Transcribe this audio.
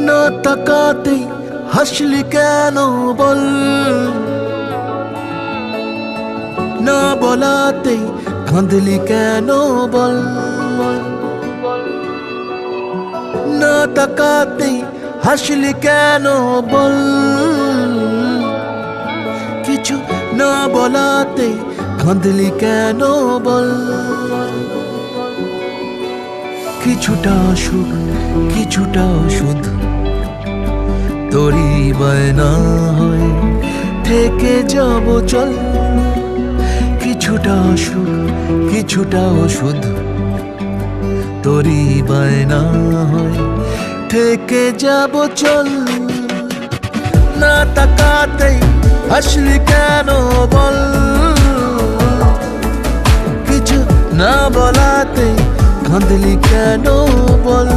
না তাকাতেই হাসলি কেন বল, না বলাতেই কাঁদলি কেন বল, না তাকাতেই হাসলি কেন বল, কিছু না বলাতেই কাঁদলি কেন বল। কিছুটা সুখ কিছুটা ওষুধ তোরই বায়না হয় থেকে যাব চল, কিছুটা সুখ কিছুটা ওষুধ তোরই বায়না হয় থেকে যাব চল। না তাকাতেই হাসলি কেন বল, কিছু না বলাতেই কাঁদলি কেন বল।